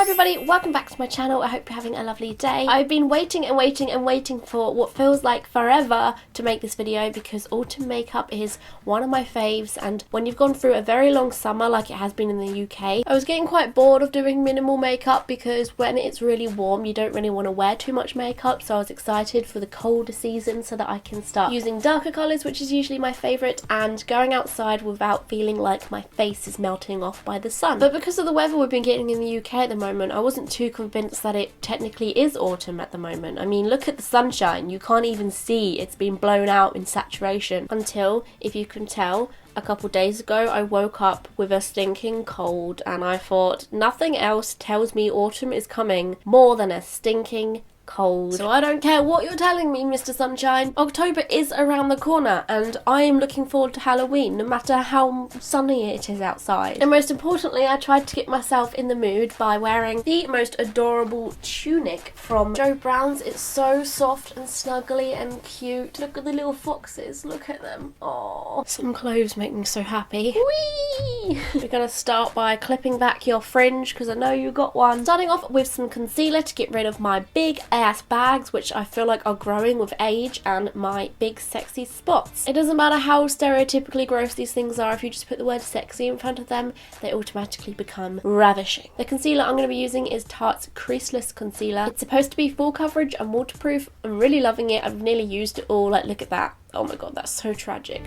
Hi everybody, welcome back to my channel. I hope you're having a lovely day. I've been waiting and waiting for what feels like forever to make this video because autumn makeup is one of my faves, and when you've gone through a very long summer like it has been in the UK, I was getting quite bored of doing minimal makeup because when it's really warm you don't really want to wear too much makeup, so I was excited for the colder season so that I can start using darker colours, which is usually my favourite, and going outside without feeling like my face is melting off by the sun. But because of the weather we've been getting in the UK at the moment, I wasn't too convinced that it technically is autumn at the moment. I mean, look at the sunshine, you can't even see, it's been blown out in saturation. Until, if you can tell, a couple days ago I woke up with a stinking cold and I thought nothing else tells me autumn is coming more than a stinking cold. So I don't care what you're telling me, Mr. Sunshine. October is around the corner and I am looking forward to Halloween no matter how sunny it is outside. And most importantly, I tried to get myself in the mood by wearing the most adorable tunic from Jo Browns. It's so soft and snuggly and cute. Look at the little foxes, look at them. Oh, some clothes make me so happy. Whee! We're gonna start by clipping back your fringe because I know you got one. Starting off with some concealer to get rid of my big ass bags, which I feel like are growing with age, and my big sexy spots. It doesn't matter how stereotypically gross these things are, if you just put the word sexy in front of them, they automatically become ravishing. The concealer I'm going to be using is Tarte's Creaseless Concealer. It's supposed to be full coverage and waterproof. I'm really loving it. I've nearly used it all. Like, look at that. Oh my god, that's so tragic.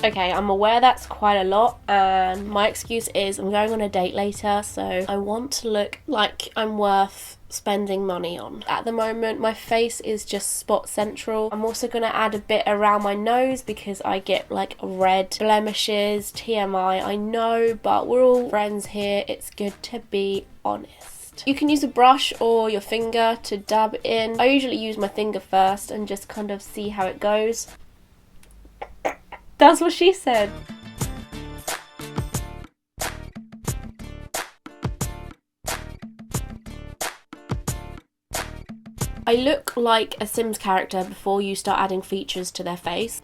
Okay, I'm aware that's quite a lot, and my excuse is I'm going on a date later, so I want to look like I'm worth spending money on. At the moment, my face is just spot central. I'm also going to add a bit around my nose because I get like red blemishes, TMI, I know, but we're all friends here. It's good to be honest. You can use a brush or your finger to dab in. I usually use my finger first and just kind of see how it goes. That's what she said. I look like a Sims character before you start adding features to their face.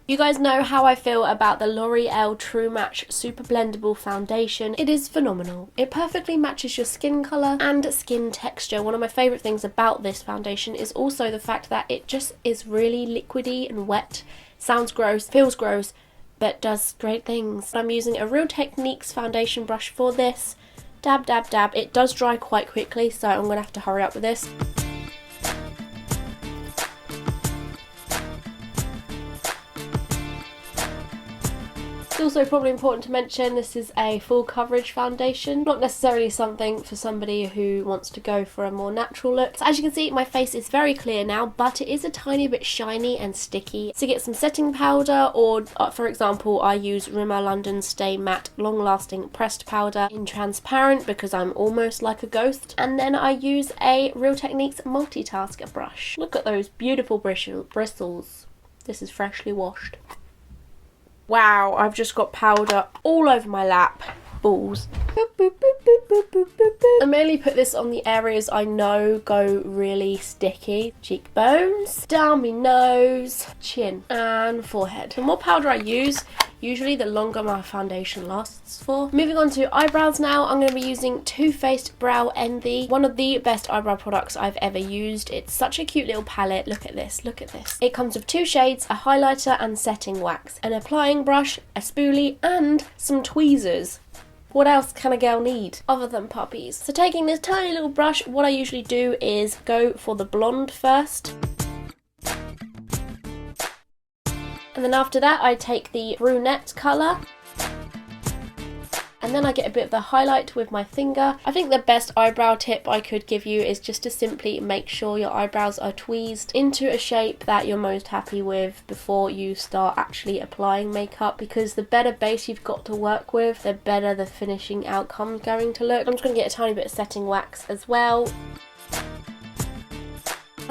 You guys know how I feel about the L'Oreal True Match Super Blendable Foundation. It is phenomenal. It perfectly matches your skin colour and skin texture. One of my favourite things about this foundation is also the fact that it just is really liquidy and wet. Sounds gross, feels gross, but does great things. I'm using a Real Techniques foundation brush for this. Dab, dab, dab. It does dry quite quickly, so I'm going to have to hurry up with this. It's also probably important to mention this is a full coverage foundation, not necessarily something for somebody who wants to go for a more natural look. So as you can see, my face is very clear now, but it is a tiny bit shiny and sticky. To get some setting powder, or for example, I use Rimmel London Stay Matte Long Lasting Pressed Powder in transparent because I'm almost like a ghost. And then I use a Real Techniques multitasker brush. Look at those beautiful bristles. This is freshly washed. Wow, I've just got powder all over my lap. Balls. Boop, boop, boop, boop, boop, boop, boop, boop. I mainly put this on the areas I know go really sticky. Cheekbones, down my nose, chin, and forehead. The more powder I use, usually the longer my foundation lasts for. Moving on to eyebrows now, I'm going to be using Too Faced Brow Envy. One of the best eyebrow products I've ever used. It's such a cute little palette. Look at this, look at this. It comes with 2 shades, a highlighter and setting wax, an applying brush, a spoolie, and some tweezers. What else can a girl need other than puppies? So taking this tiny little brush, what I usually do is go for the blonde first. And then after that I take the brunette colour. And then I get a bit of the highlight with my finger. I think the best eyebrow tip I could give you is just to simply make sure your eyebrows are tweezed into a shape that you're most happy with before you start actually applying makeup, because the better base you've got to work with, the better the finishing outcome's going to look. I'm just going to get a tiny bit of setting wax as well.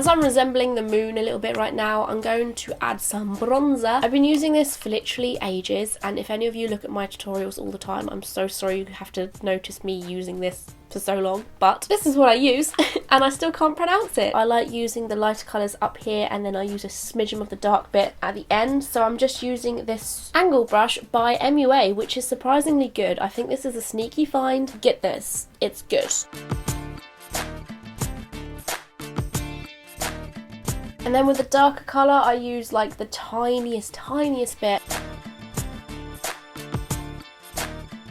As I'm resembling the moon a little bit right now, I'm going to add some bronzer. I've been using this for literally ages, and if any of you look at my tutorials all the time, I'm so sorry you have to notice me using this for so long, but this is what I use and I still can't pronounce it. I like using the lighter colours up here, and then I use a smidgen of the dark bit at the end. So I'm just using this angle brush by MUA, which is surprisingly good. I think this is a sneaky find. Get this, it's good. And then with the darker colour, I use like the tiniest bit.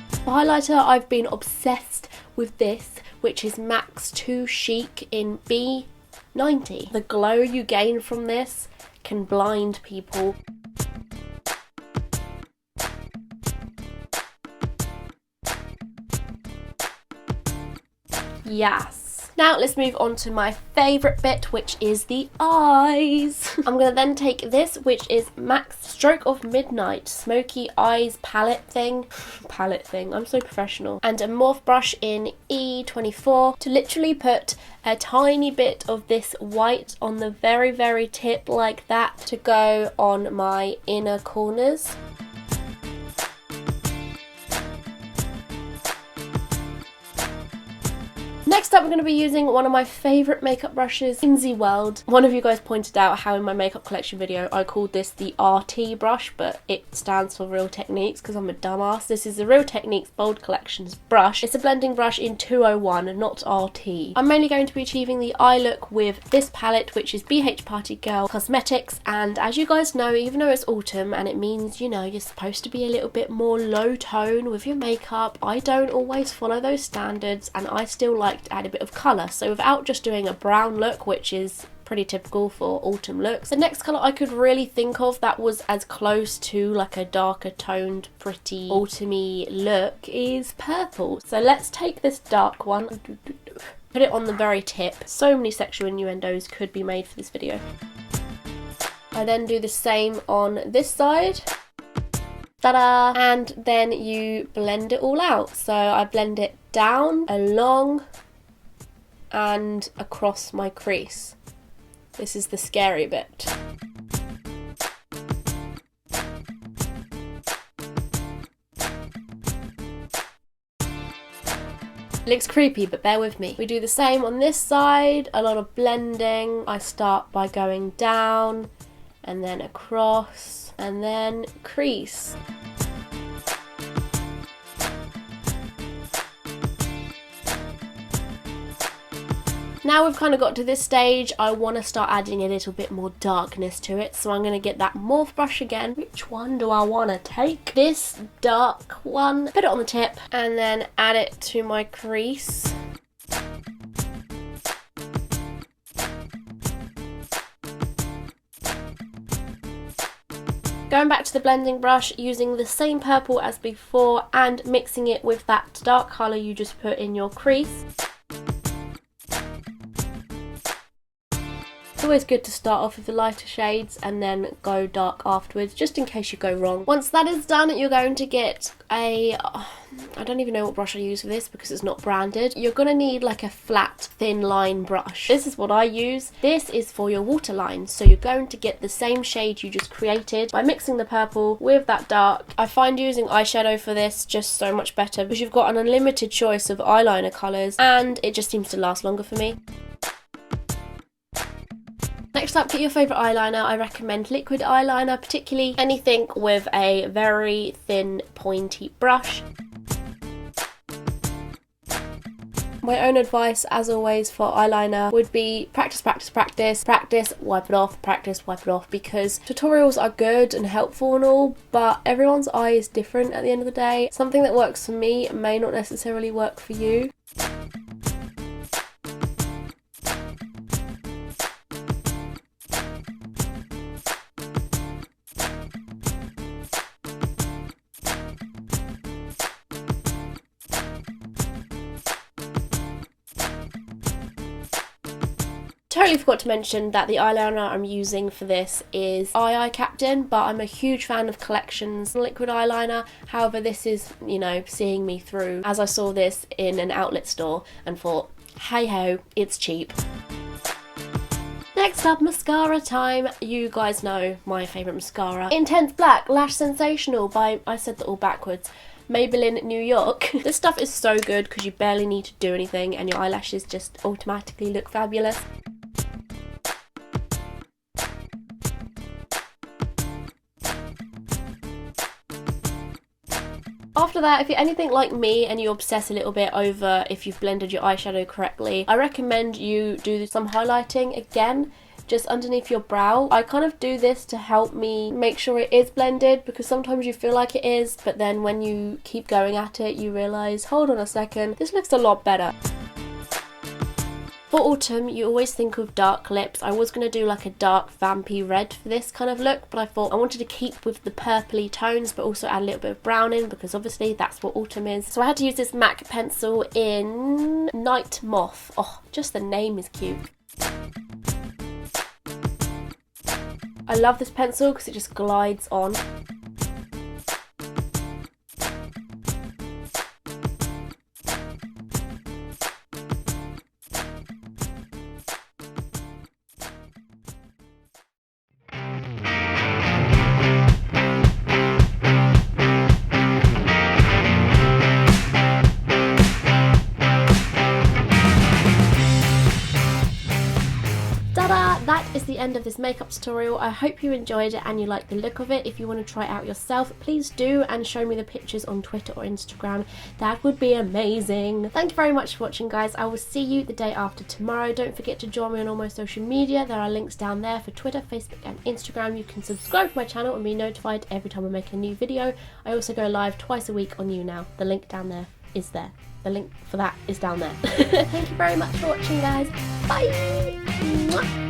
For highlighter, I've been obsessed with this, which is Max 2 Chic in B90. The glow you gain from this can blind people. Yes. Now let's move on to my favourite bit, which is the eyes. I'm going to then take this, which is Max Stroke of Midnight Smoky Eyes palette thing. I'm so professional. And a morph brush in E24 to literally put a tiny bit of this white on the very tip like that to go on my inner corners. Next up, we're going to be using one of my favourite makeup brushes in the world. One of you guys pointed out how in my makeup collection video I called this the RT brush, but it stands for Real Techniques because I'm a dumbass. This is the Real Techniques Bold Collections brush. It's a blending brush in 201, not RT. I'm mainly going to be achieving the eye look with this palette, which is BH Party Girl Cosmetics. And as you guys know, even though it's autumn and it means, you know, you're supposed to be a little bit more low tone with your makeup, I don't always follow those standards, and I still like to add a bit of colour. So without just doing a brown look, which is pretty typical for autumn looks, the next colour I could really think of that was as close to like a darker toned pretty autumny look is purple. So let's take this dark one, put it on the very tip. So many sexual innuendos could be made for this video. I then do the same on this side. Ta-da! And then you blend it all out. So I blend it down, along, and across my crease. This is the scary bit. It looks creepy, but bear with me. We do the same on this side, a lot of blending. I start by going down, and then across, and then crease. Now we've kind of got to this stage, I want to start adding a little bit more darkness to it, so I'm going to get that morph brush again. Which one do I want to take? This dark one, put it on the tip, and then add it to my crease. Going back to the blending brush, using the same purple as before and mixing it with that dark colour you just put in your crease. It's always good to start off with the lighter shades and then go dark afterwards, just in case you go wrong. Once that is done, you're going to get a... I don't even know what brush I use for this because it's not branded. You're going to need like a flat, thin line brush. This is what I use. This is for your waterline. So you're going to get the same shade you just created by mixing the purple with that dark. I find using eyeshadow for this just so much better because you've got an unlimited choice of eyeliner colours and it just seems to last longer for me. Next up, get your favourite eyeliner. I recommend liquid eyeliner, particularly anything with a very thin, pointy brush. My own advice, as always, for eyeliner would be practice, practice, practice, practice, wipe it off, practice, wipe it off, because tutorials are good and helpful and all, but everyone's eye is different at the end of the day. Something that works for me may not necessarily work for you. Totally forgot to mention that the eyeliner I'm using for this is Eye Captain, but I'm a huge fan of Collections liquid eyeliner. However, this is, you know, seeing me through, as I saw this in an outlet store and thought, hey ho, it's cheap. Next up, mascara time. You guys know my favourite mascara. Intense Black Lash Sensational by, I said that all backwards, Maybelline New York. This stuff is so good because you barely need to do anything and your eyelashes just automatically look fabulous. After that, if you're anything like me and you obsess a little bit over if you've blended your eyeshadow correctly, I recommend you do some highlighting again, just underneath your brow. I kind of do this to help me make sure it is blended, because sometimes you feel like it is, but then when you keep going at it, you realise, hold on a second, this looks a lot better. For autumn, you always think of dark lips. I was going to do like a dark vampy red for this kind of look, but I thought I wanted to keep with the purpley tones but also add a little bit of brown in, because obviously that's what autumn is. So I had to use this MAC pencil in Night Moth. Oh, just the name is cute. I love this pencil because it just glides on. That is the end of this makeup tutorial. I hope you enjoyed it and you like the look of it. If you want to try it out yourself, please do, and show me the pictures on Twitter or Instagram. That would be amazing. Thank you very much for watching, guys. I will see you the day after tomorrow. Don't forget to join me on all my social media. There are links down there for Twitter, Facebook and Instagram. You can subscribe to my channel and be notified every time I make a new video. I also go live twice a week on YouNow. The link down there is there. The link for that is down there. Thank you very much for watching, guys. Bye! Mwah.